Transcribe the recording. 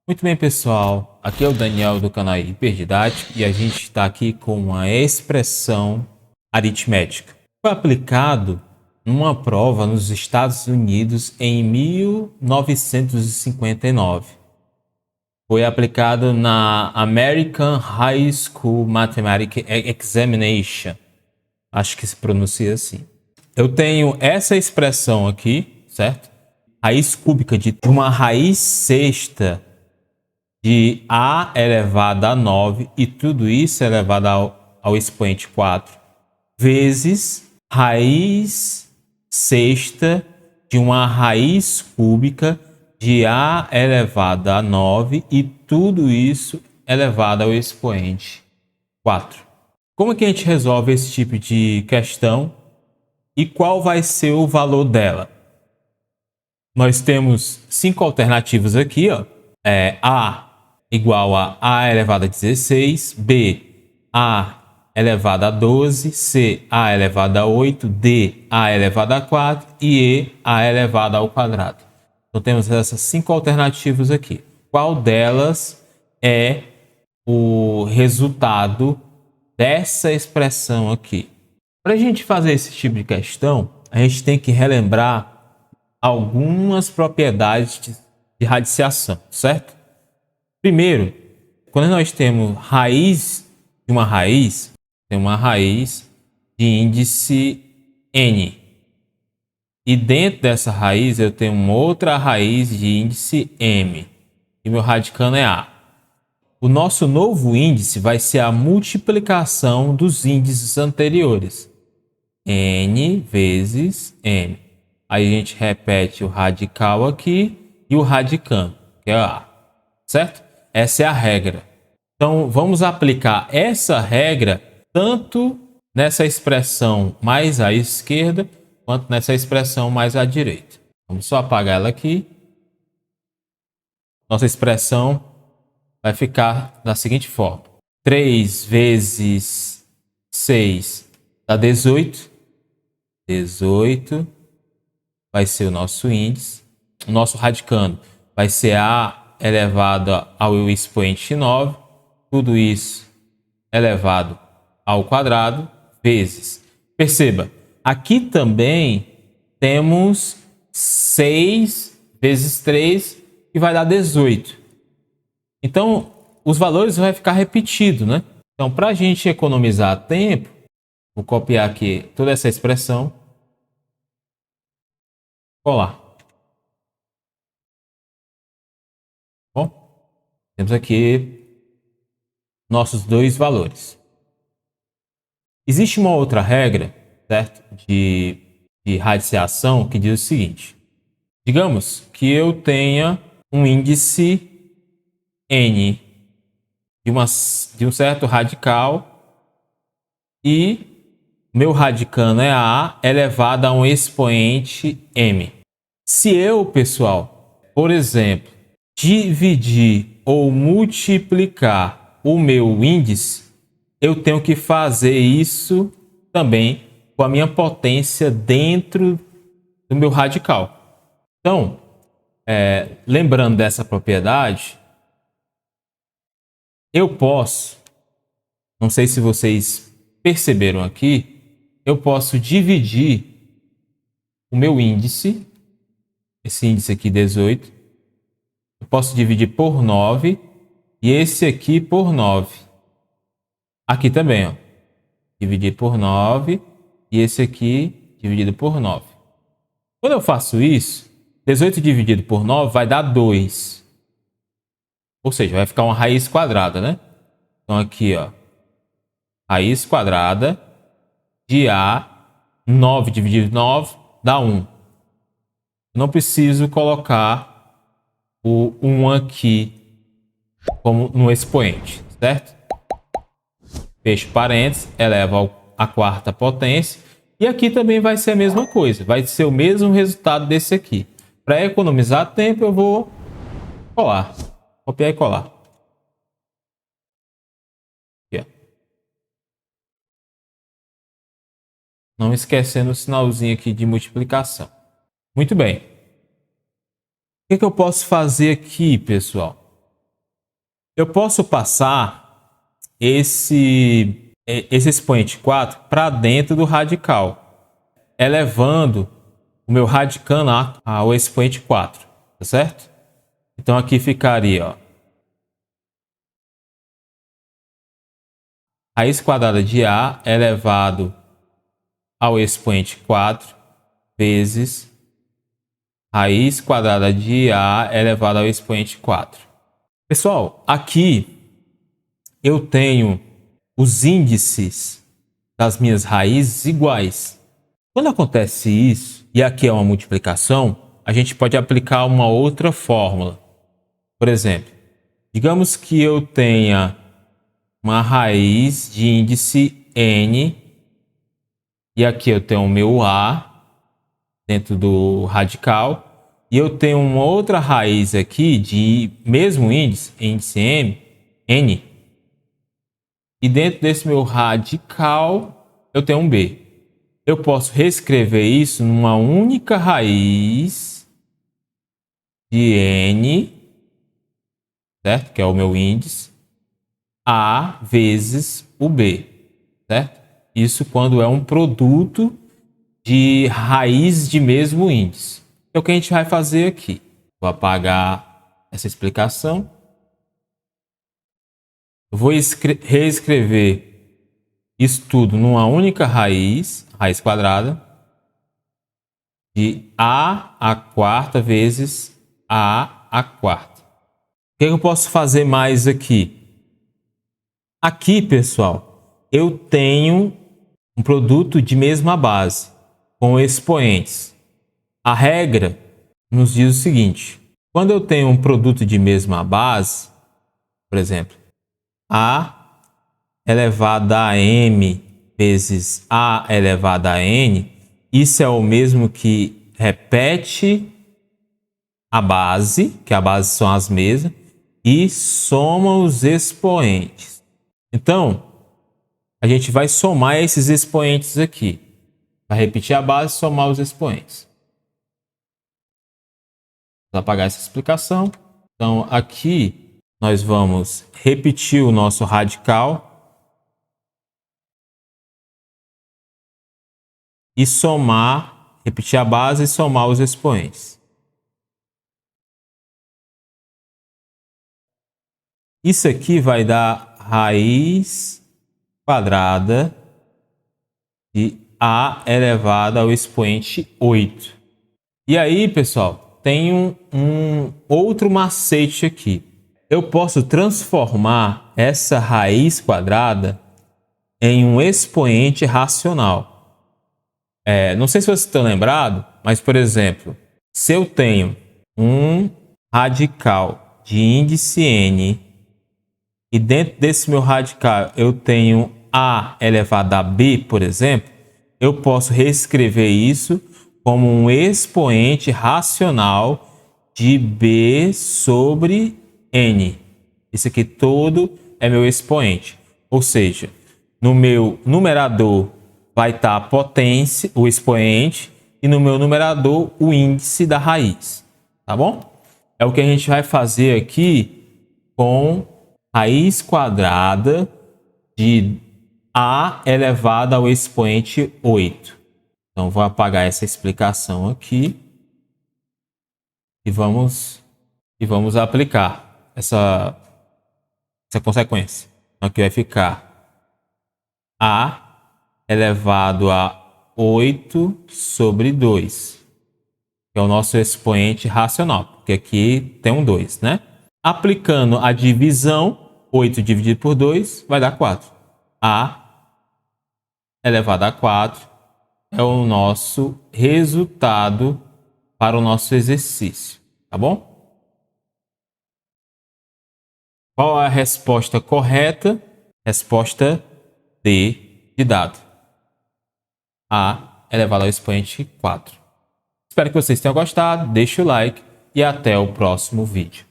Muito bem, pessoal. Aqui é o Daniel do canal Hiperdidático e a gente está aqui com uma expressão aritmética. Foi aplicado numa prova nos Estados Unidos em 1959. Foi aplicado na American High School Mathematics Examination. Acho que se pronuncia assim. Eu tenho essa expressão aqui, certo? Raiz cúbica de uma raiz sexta de a elevado a 9, e tudo isso elevado ao expoente 4, vezes raiz sexta de uma raiz cúbica de a elevado a 9, e tudo isso elevado ao expoente 4. Como é que a gente resolve esse tipo de questão e qual vai ser o valor dela? Nós temos 5 alternativas aqui, ó. A igual a elevado a 16, B, a elevado a 12, C, a elevado a 8, D, a elevado a 4 e E, a elevado ao quadrado. Então temos essas 5 alternativas aqui. Qual delas é o resultado dessa expressão aqui? Para a gente fazer esse tipo de questão, a gente tem que relembrar algumas propriedades de radiciação, certo? Primeiro, quando nós temos raiz de uma raiz, tem uma raiz de índice n. E dentro dessa raiz eu tenho uma outra raiz de índice m. E meu radicando é a. O nosso novo índice vai ser a multiplicação dos índices anteriores. N vezes m. Aí a gente repete o radical aqui e o radicando, que é a. Certo? Essa é a regra. Então, vamos aplicar essa regra tanto nessa expressão mais à esquerda, quanto nessa expressão mais à direita. Vamos só apagar ela aqui. Nossa expressão vai ficar da seguinte forma. 3 vezes 6 dá 18. 18 vai ser o nosso índice. O nosso radicando vai ser a elevado ao expoente 9, tudo isso elevado ao quadrado, vezes. Perceba, aqui também temos 6 vezes 3, que vai dar 18. Então, os valores vão ficar repetidos, né? Então, para a gente economizar tempo, vou copiar aqui toda essa expressão, colar. Bom, temos aqui nossos dois valores. Existe uma outra regra, certo? De radiciação que diz o seguinte. Digamos que eu tenha um índice n de um certo radical e meu radicando é a elevado a um expoente m. Se eu, pessoal, por exemplo, dividir ou multiplicar o meu índice, eu tenho que fazer isso também com a minha potência dentro do meu radical. Então, lembrando dessa propriedade, eu posso, não sei se vocês perceberam aqui, eu posso dividir o meu índice, esse índice aqui 18, eu posso dividir por 9 e esse aqui por 9. Aqui também, ó. Dividir por 9 e esse aqui dividido por 9. Quando eu faço isso, 18 dividido por 9 vai dar 2. Ou seja, vai ficar uma raiz quadrada, né? Então aqui, ó. Raiz quadrada de A, 9 dividido por 9 dá 1. Não preciso colocar o 1 aqui como no expoente, certo? Fecho parênteses, eleva a quarta potência. E aqui também vai ser a mesma coisa. Vai ser o mesmo resultado desse aqui. Para economizar tempo, eu vou colar. Copiar e colar. Aqui, ó. Não esquecendo o sinalzinho aqui de multiplicação. Muito bem. O que eu posso fazer aqui, pessoal? Eu posso passar esse expoente 4 para dentro do radical, elevando o meu radicando ao expoente 4, tá certo? Então aqui ficaria, ó, raiz quadrada de A elevado ao expoente 4 vezes raiz quadrada de A elevado ao expoente 4. Pessoal, aqui eu tenho os índices das minhas raízes iguais. Quando acontece isso, e aqui é uma multiplicação, a gente pode aplicar uma outra fórmula. Por exemplo, digamos que eu tenha uma raiz de índice n, e aqui eu tenho o meu a dentro do radical, e eu tenho uma outra raiz aqui de mesmo índice, índice n, e dentro desse meu radical eu tenho um b. Eu posso reescrever isso numa única raiz de n, certo? Que é o meu índice, a vezes o b, certo? Isso quando é um produto de raiz de mesmo índice. É o que a gente vai fazer aqui. Vou apagar essa explicação. Eu vou reescrever isso tudo numa única raiz quadrada, de a à quarta vezes a à quarta. O que eu posso fazer mais aqui? Aqui, pessoal, eu tenho um produto de mesma base, com expoentes. A regra nos diz o seguinte: quando eu tenho um produto de mesma base, por exemplo, a elevado a m vezes a elevado a n, isso é o mesmo que repete a base, que a base são as mesmas, e soma os expoentes. Então, a gente vai somar esses expoentes aqui. Vai repetir a base e somar os expoentes. Vou apagar essa explicação. Então, aqui nós vamos repetir o nosso radical e somar, repetir a base e somar os expoentes. Isso aqui vai dar raiz quadrada de a elevado ao expoente 8. E aí, pessoal, tem um outro macete aqui. Eu posso transformar essa raiz quadrada em um expoente racional. Não sei se vocês estão lembrados, mas, por exemplo, se eu tenho um radical de índice n e dentro desse meu radical eu tenho a elevado a b, por exemplo, eu posso reescrever isso como um expoente racional de b sobre n. Isso aqui todo é meu expoente. Ou seja, no meu numerador vai estar a potência, o expoente, e no meu numerador o índice da raiz. Tá bom? É o que a gente vai fazer aqui com raiz quadrada de a elevado ao expoente 8. Então, vou apagar essa explicação aqui e vamos aplicar essa consequência. Então, aqui vai ficar a elevado a 8 sobre 2, que é o nosso expoente racional, porque aqui tem um 2, né? Aplicando a divisão, 8 dividido por 2 vai dar 4. A elevado a 4 é o nosso resultado para o nosso exercício, tá bom? Qual é a resposta correta? Resposta D de dado. A elevado ao expoente 4. Espero que vocês tenham gostado, deixe o like e até o próximo vídeo.